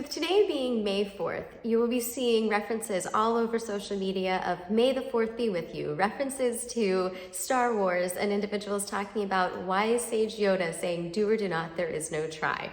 With today being May 4th, you will be seeing references all over social media of May the 4th be with you, references to Star Wars and individuals talking about wise sage Yoda saying, do or do not, there is no try.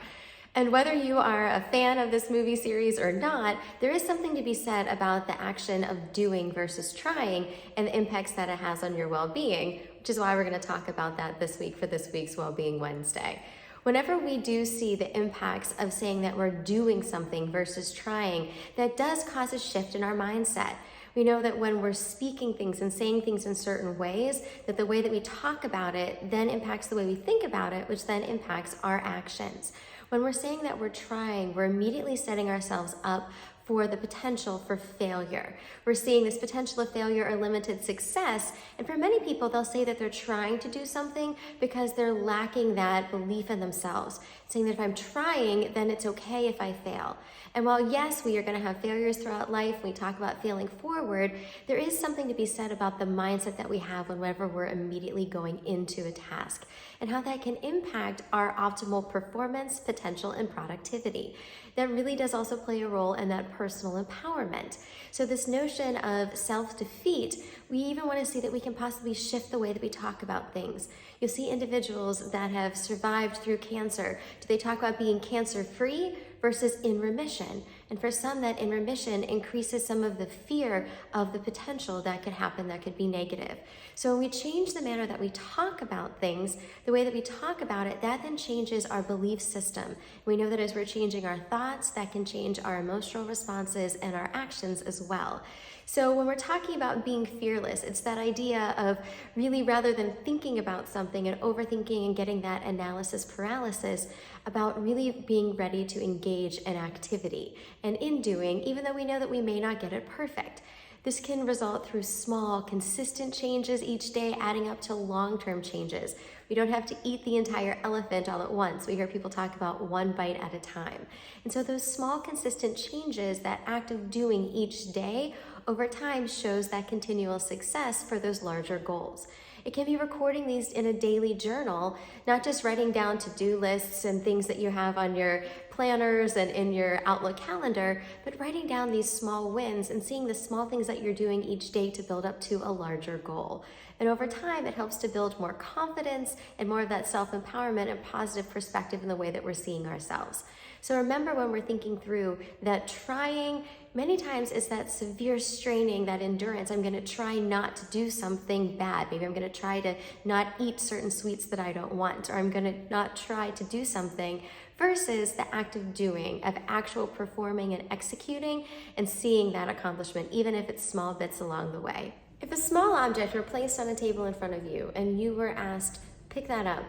And whether you are a fan of this movie series or not, there is something to be said about the action of doing versus trying and the impacts that it has on your well-being, which is why we're going to talk about that this week for this week's Wellbeing Wednesday. Whenever we do see the impacts of saying that we're doing something versus trying, that does cause a shift in our mindset. We know that when we're speaking things and saying things in certain ways, that the way that we talk about it then impacts the way we think about it, which then impacts our actions. When we're saying that we're trying, we're immediately setting ourselves up for the potential for failure. We're seeing this potential of failure or limited success, and for many people, they'll say that they're trying to do something because they're lacking that belief in themselves, saying that if I'm trying, then it's okay if I fail. And while yes, we are going to have failures throughout life, we talk about failing forward, there is something to be said about the mindset that we have whenever we're immediately going into a task, and how that can impact our optimal performance, potential, and productivity. That really does also play a role in that personal empowerment. So this notion of self-defeat, we even want to see that we can possibly shift the way that we talk about things. You'll see individuals that have survived through cancer. Do they talk about being cancer-free versus in remission? And for some, that in remission increases some of the fear of the potential that could happen that could be negative. So when we change the manner that we talk about things, the way that we talk about it, that then changes our belief system. We know that as we're changing our thoughts, that can change our emotional responses and our actions as well. So when we're talking about being fearless, it's that idea of really, rather than thinking about something and overthinking and getting that analysis paralysis, about really being ready to engage in activity. And in doing, even though we know that we may not get it perfect, this can result through small, consistent changes each day, adding up to long-term changes. We don't have to eat the entire elephant all at once. We hear people talk about one bite at a time. And so those small, consistent changes, that act of doing each day, over time shows that continual success for those larger goals. It can be recording these in a daily journal, not just writing down to-do lists and things that you have on your planners and in your Outlook calendar, but writing down these small wins and seeing the small things that you're doing each day to build up to a larger goal. And over time, it helps to build more confidence and more of that self-empowerment and positive perspective in the way that we're seeing ourselves. So remember, when we're thinking through that trying, many times is that severe straining, that endurance. I'm going to try not to do something bad. Maybe I'm going to try to not eat certain sweets that I don't want, or I'm going to not try to do something, versus the act of doing, of actual performing and executing and seeing that accomplishment, even if it's small bits along the way. If a small object were placed on a table in front of you and you were asked, pick that up,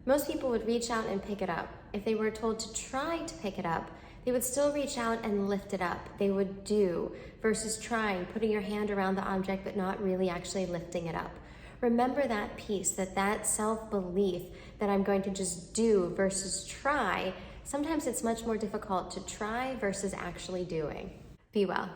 most people would reach out and pick it up. If they were told to try to pick it up, they would still reach out and lift it up. They would do, versus trying, putting your hand around the object but not really actually lifting it up. Remember that piece, that self-belief that I'm going to just do versus try. Sometimes it's much more difficult to try versus actually doing. Be well.